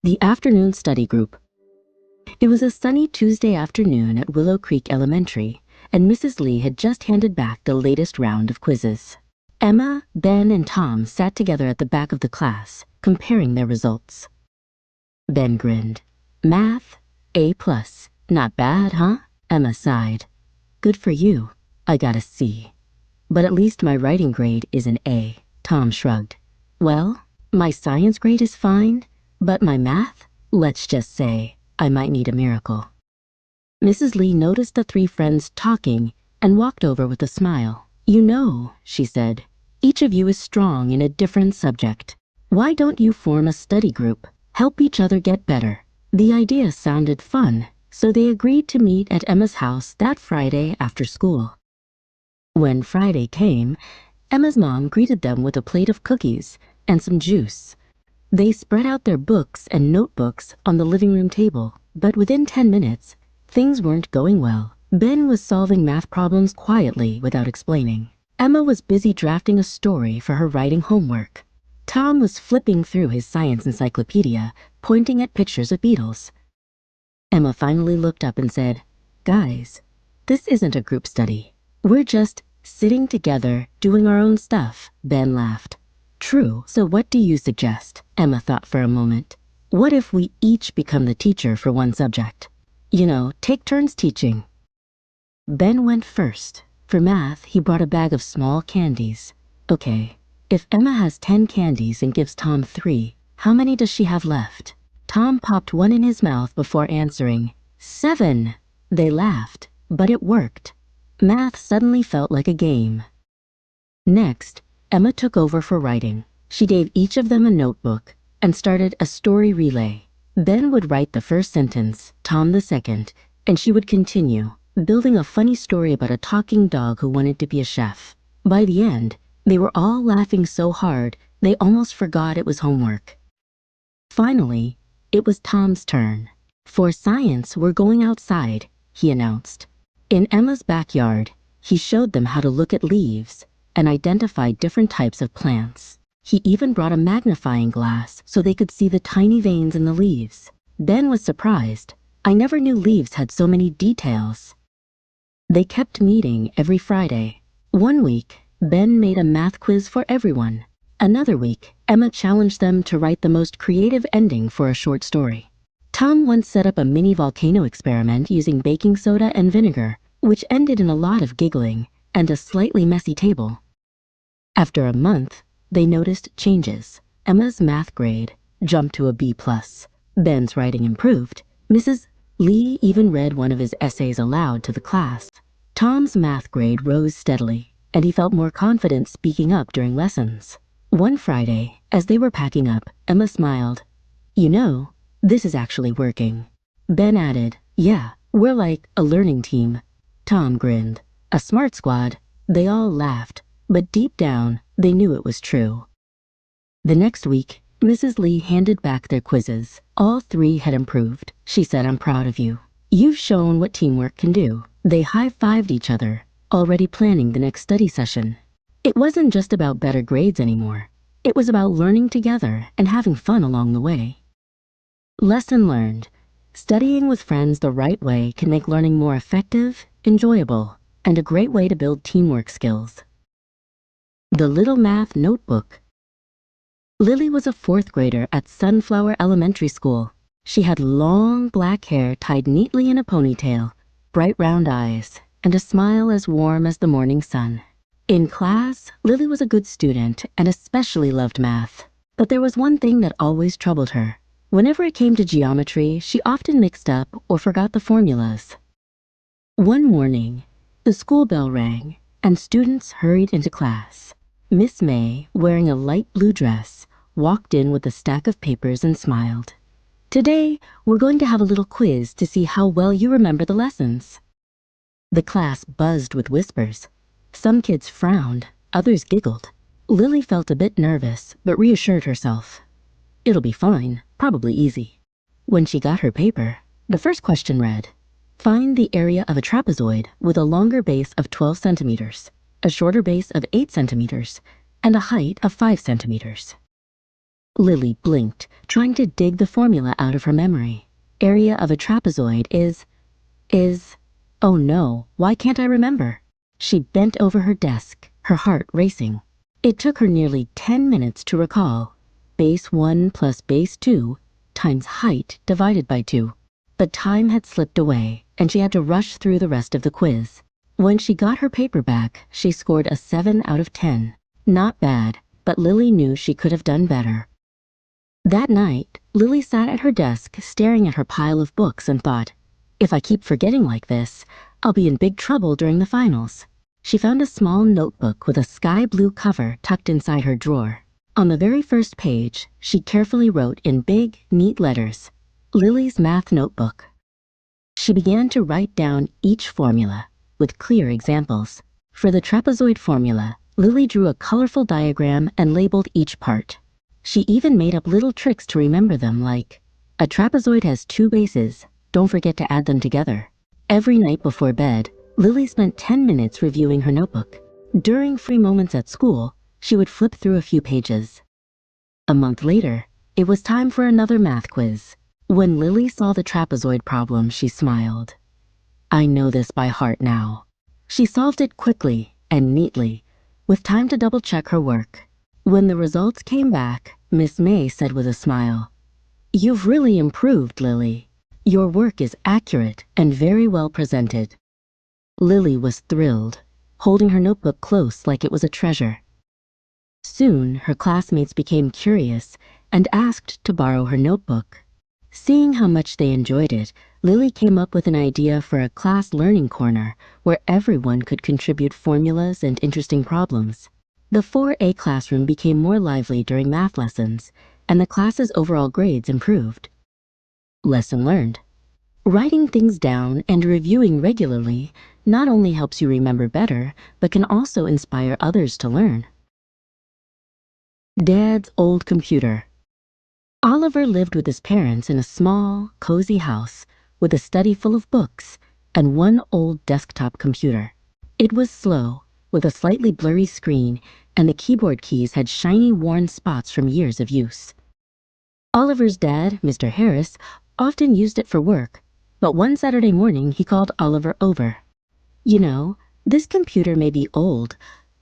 The afternoon study group. It was a sunny Tuesday afternoon at Willow Creek Elementary, and Mrs. Lee had just handed back the latest round of quizzes. Emma, Ben, and Tom sat together at the back of the class, comparing their results. Ben grinned. Math, A+. Not bad, huh? Emma sighed. Good for you. I got a C. But at least my writing grade is an A. Tom shrugged. Well, my science grade is fine, but my math? Let's just say I might need a miracle. Mrs. Lee noticed the three friends talking and walked over with a smile. You know, she said, each of you is strong in a different subject. Why don't you form a study group? Help each other get better. The idea sounded fun, so they agreed to meet at Emma's house that Friday after school. When Friday came, Emma's mom greeted them with a plate of cookies and some juice. They spread out their books and notebooks on the living room table, but within 10 minutes, things weren't going well. Ben was solving math problems quietly without explaining. Emma was busy drafting a story for her writing homework. Tom was flipping through his science encyclopedia, pointing at pictures of beetles. Emma finally looked up and said, Guys, this isn't a group study. We're just sitting together, doing our own stuff. Ben laughed. True, so what do you suggest? Emma thought for a moment. What if we each become the teacher for one subject? You know, take turns teaching. Ben went first. For math, he brought a bag of small candies. Okay, if Emma has 10 candies and gives Tom 3, how many does she have left? Tom popped one in his mouth before answering. 7! They laughed, but it worked. Math suddenly felt like a game. Next, Emma took over for writing. She gave each of them a notebook and started a story relay. Ben would write the first sentence, Tom the second, and she would continue, building a funny story about a talking dog who wanted to be a chef. By the end, they were all laughing so hard they almost forgot it was homework. Finally, it was Tom's turn. For science, we're going outside, he announced. In Emma's backyard, he showed them how to look at leaves and identify different types of plants. He even brought a magnifying glass so they could see the tiny veins in the leaves. Ben was surprised. I never knew leaves had so many details. They kept meeting every Friday. One week, Ben made a math quiz for everyone. Another week, Emma challenged them to write the most creative ending for a short story. Tom once set up a mini volcano experiment using baking soda and vinegar, which ended in a lot of giggling and a slightly messy table. After a month, they noticed changes. Emma's math grade jumped to a B+. Ben's writing improved. Mrs. Lee even read one of his essays aloud to the class. Tom's math grade rose steadily, and he felt more confident speaking up during lessons. One Friday, as they were packing up, Emma smiled. You know, this is actually working. Ben added, Yeah, we're like a learning team. Tom grinned. A smart squad. They all laughed, but deep down, they knew it was true. The next week, Mrs. Lee handed back their quizzes. All three had improved. She said, I'm proud of you. You've shown what teamwork can do. They high-fived each other, already planning the next study session. It wasn't just about better grades anymore. It was about learning together and having fun along the way. Lesson learned. Studying with friends the right way can make learning more effective, enjoyable, and a great way to build teamwork skills. The Little Math Notebook. Lily was a 4th grader at Sunflower Elementary School. She had long black hair tied neatly in a ponytail, bright round eyes, and a smile as warm as the morning sun. In class, Lily was a good student and especially loved math. But there was one thing that always troubled her. Whenever it came to geometry, she often mixed up or forgot the formulas. One morning, the school bell rang and students hurried into class. Miss May, wearing a light blue dress, walked in with a stack of papers and smiled. Today, we're going to have a little quiz to see how well you remember the lessons. The class buzzed with whispers. Some kids frowned, others giggled. Lily felt a bit nervous, but reassured herself. It'll be fine, probably easy. When she got her paper, the first question read, Find the area of a trapezoid with a longer base of 12 centimeters, a shorter base of 8 centimeters, and a height of 5 centimeters. Lily blinked, trying to dig the formula out of her memory. Area of a trapezoid is... Oh no, why can't I remember? She bent over her desk, her heart racing. It took her nearly 10 minutes to recall. Base 1 plus base 2 times height divided by 2. But time had slipped away, and she had to rush through the rest of the quiz. When she got her paper back, she scored a 7 out of 10. Not bad, but Lily knew she could have done better. That night, Lily sat at her desk staring at her pile of books and thought, if I keep forgetting like this, I'll be in big trouble during the finals. She found a small notebook with a sky blue cover tucked inside her drawer. On the very first page, she carefully wrote in big, neat letters, Lily's Math Notebook. She began to write down each formula with clear examples. For the trapezoid formula, Lily drew a colorful diagram and labeled each part. She even made up little tricks to remember them, like, a trapezoid has 2 bases. Don't forget to add them together. Every night before bed, Lily spent 10 minutes reviewing her notebook. During free moments at school, she would flip through a few pages. A month later, it was time for another math quiz. When Lily saw the trapezoid problem, she smiled. I know this by heart now. She solved it quickly and neatly, with time to double-check her work. When the results came back, Miss May said with a smile, You've really improved, Lily. Your work is accurate and very well presented. Lily was thrilled, holding her notebook close like it was a treasure. Soon, her classmates became curious and asked to borrow her notebook. Seeing how much they enjoyed it, Lily came up with an idea for a class learning corner where everyone could contribute formulas and interesting problems. The 4A classroom became more lively during math lessons, and the class's overall grades improved. Lesson learned. Writing things down and reviewing regularly not only helps you remember better, but can also inspire others to learn. Dad's old computer. Oliver lived with his parents in a small, cozy house with a study full of books and one old desktop computer. It was slow, with a slightly blurry screen, and the keyboard keys had shiny, worn spots from years of use. Oliver's dad, Mr. Harris, often used it for work, but one Saturday morning he called Oliver over. You know, this computer may be old,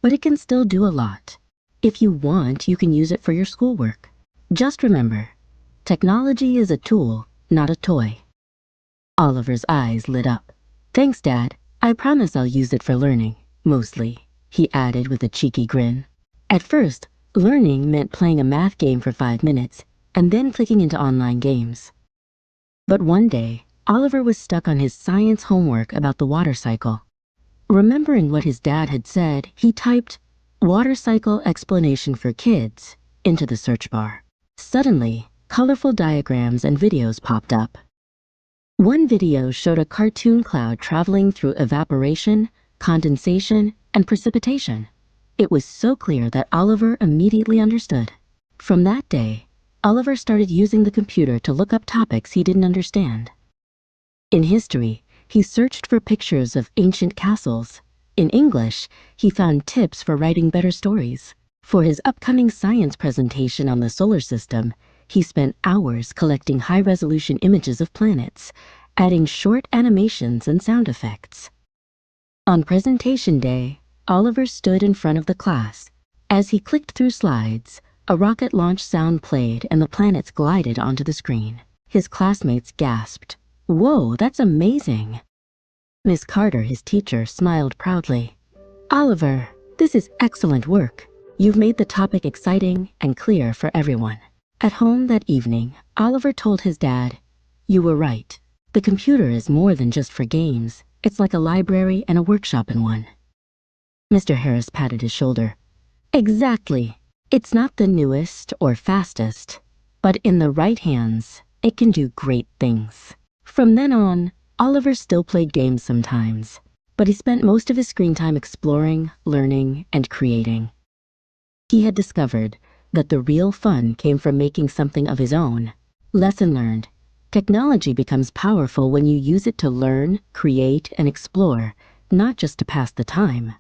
but it can still do a lot. If you want, you can use it for your schoolwork. Just remember, technology is a tool, not a toy. Oliver's eyes lit up. Thanks, Dad. I promise I'll use it for learning, mostly, he added with a cheeky grin. At first, learning meant playing a math game for 5 minutes and then clicking into online games. But one day, Oliver was stuck on his science homework about the water cycle. Remembering what his dad had said, he typed, "Water cycle explanation for kids," into the search bar. Suddenly, colorful diagrams and videos popped up. One video showed a cartoon cloud traveling through evaporation, condensation, and precipitation. It was so clear that Oliver immediately understood. From that day, Oliver started using the computer to look up topics he didn't understand. In history, he searched for pictures of ancient castles. In English, he found tips for writing better stories. For his upcoming science presentation on the solar system, he spent hours collecting high-resolution images of planets, adding short animations and sound effects. On presentation day, Oliver stood in front of the class. As he clicked through slides, a rocket launch sound played and the planets glided onto the screen. His classmates gasped. Whoa, that's amazing! Miss Carter, his teacher, smiled proudly. Oliver, this is excellent work. You've made the topic exciting and clear for everyone. At home that evening, Oliver told his dad, You were right. The computer is more than just for games. It's like a library and a workshop in one. Mr. Harris patted his shoulder. Exactly. It's not the newest or fastest, but in the right hands, it can do great things. From then on, Oliver still played games sometimes, but he spent most of his screen time exploring, learning, and creating. He had discovered that the real fun came from making something of his own. Lesson learned. Technology becomes powerful when you use it to learn, create, and explore, not just to pass the time.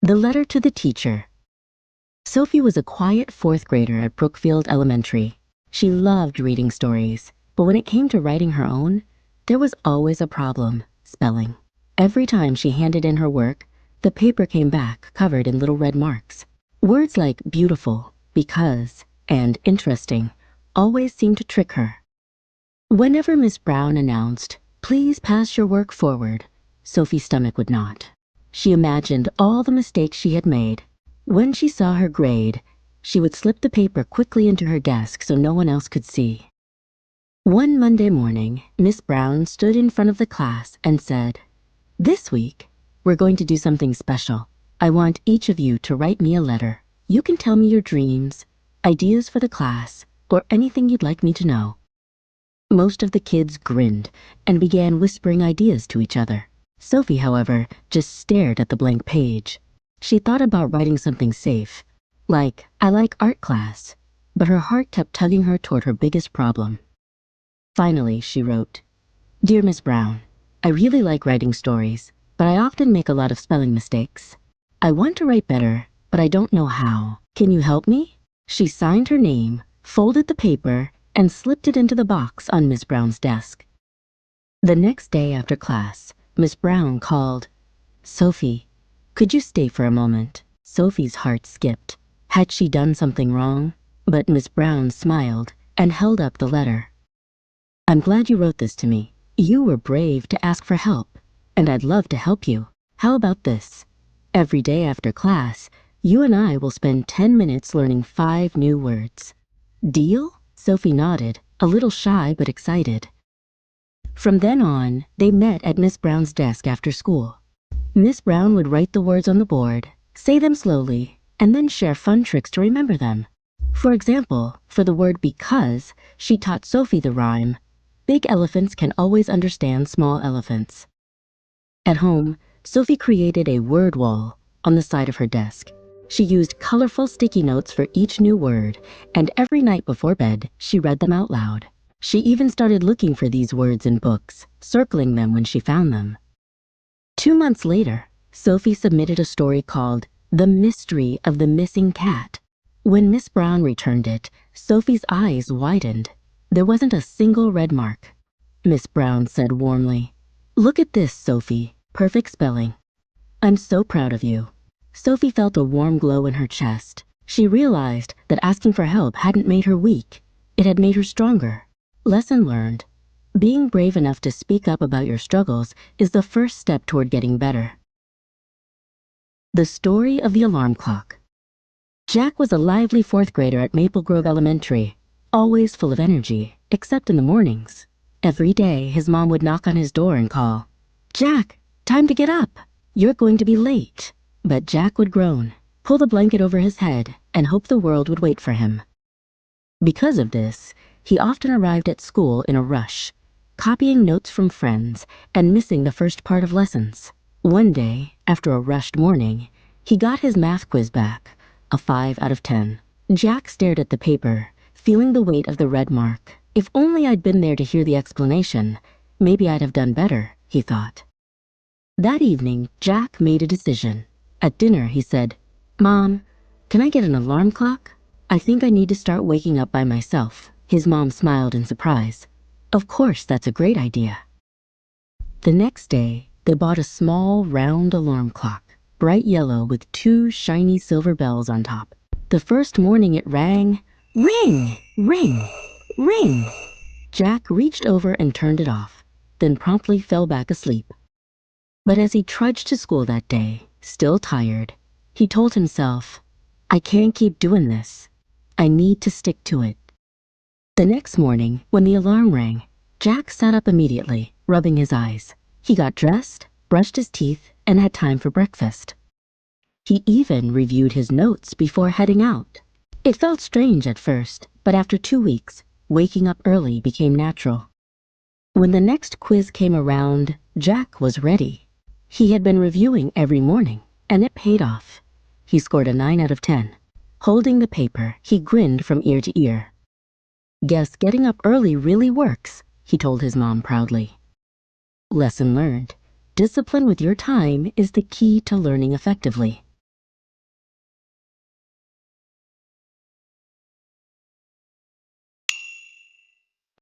The letter to the teacher. Sophie was a quiet fourth grader at Brookfield Elementary. She loved reading stories, but when it came to writing her own, there was always a problem: spelling. Every time she handed in her work, the paper came back covered in little red marks. Words like beautiful, because, and interesting always seemed to trick her. Whenever Miss Brown announced, "Please pass your work forward," Sophie's stomach would knot. She imagined all the mistakes she had made. When she saw her grade, she would slip the paper quickly into her desk so no one else could see. One Monday morning, Miss Brown stood in front of the class and said, "This week, we're going to do something special. I want each of you to write me a letter. You can tell me your dreams, ideas for the class, or anything you'd like me to know." Most of the kids grinned and began whispering ideas to each other. Sophie, however, just stared at the blank page. She thought about writing something safe, like, "I like art class," but her heart kept tugging her toward her biggest problem. Finally, she wrote, "Dear Miss Brown, I really like writing stories, but I often make a lot of spelling mistakes. I want to write better, but I don't know how. Can you help me?" She signed her name, folded the paper, and slipped it into the box on Miss Brown's desk. The next day after class, Miss Brown called, "Sophie, could you stay for a moment?" Sophie's heart skipped. Had she done something wrong? But Miss Brown smiled and held up the letter. "I'm glad you wrote this to me. You were brave to ask for help, and I'd love to help you. How about this? Every day after class, you and I will spend 10 minutes learning 5 new words. Deal?" Sophie nodded, a little shy but excited. From then on, they met at Miss Brown's desk after school. Miss Brown would write the words on the board, say them slowly, and then share fun tricks to remember them. For example, for the word because, she taught Sophie the rhyme, "Big elephants can always understand small elephants." At home, Sophie created a word wall on the side of her desk. She used colorful sticky notes for each new word, and every night before bed, she read them out loud. She even started looking for these words in books, circling them when she found them. 2 months later, Sophie submitted a story called "The Mystery of the Missing Cat." When Miss Brown returned it, Sophie's eyes widened. There wasn't a single red mark. Miss Brown said warmly, "Look at this, Sophie. Perfect spelling. I'm so proud of you." Sophie felt a warm glow in her chest. She realized that asking for help hadn't made her weak. It had made her stronger. Lesson learned. Being brave enough to speak up about your struggles is the first step toward getting better. The Story of the Alarm Clock. Jack was a lively fourth grader at Maple Grove Elementary, always full of energy, except in the mornings. Every day, his mom would knock on his door and call, "Jack, time to get up. You're going to be late." But Jack would groan, pull the blanket over his head, and hope the world would wait for him. Because of this, he often arrived at school in a rush, copying notes from friends and missing the first part of lessons. One day, after a rushed morning, he got his math quiz back, a 5 out of 10. Jack stared at the paper, feeling the weight of the red mark. If only I'd been there to hear the explanation, maybe I'd have done better, he thought. That evening, Jack made a decision. At dinner, he said, "Mom, can I get an alarm clock? I think I need to start waking up by myself." His mom smiled in surprise. "Of course, that's a great idea." The next day, they bought a small, round alarm clock, bright yellow with 2 shiny silver bells on top. The first morning it rang, ring, ring, ring. Jack reached over and turned it off, then promptly fell back asleep. But as he trudged to school that day, still tired, he told himself, "I can't keep doing this. I need to stick to it." The next morning, when the alarm rang, Jack sat up immediately, rubbing his eyes. He got dressed, brushed his teeth, and had time for breakfast. He even reviewed his notes before heading out. It felt strange at first, but after 2 weeks, waking up early became natural. When the next quiz came around, Jack was ready. He had been reviewing every morning, and it paid off. He scored a 9 out of 10. Holding the paper, he grinned from ear to ear. "Guess getting up early really works," he told his mom proudly. Lesson learned. Discipline with your time is the key to learning effectively.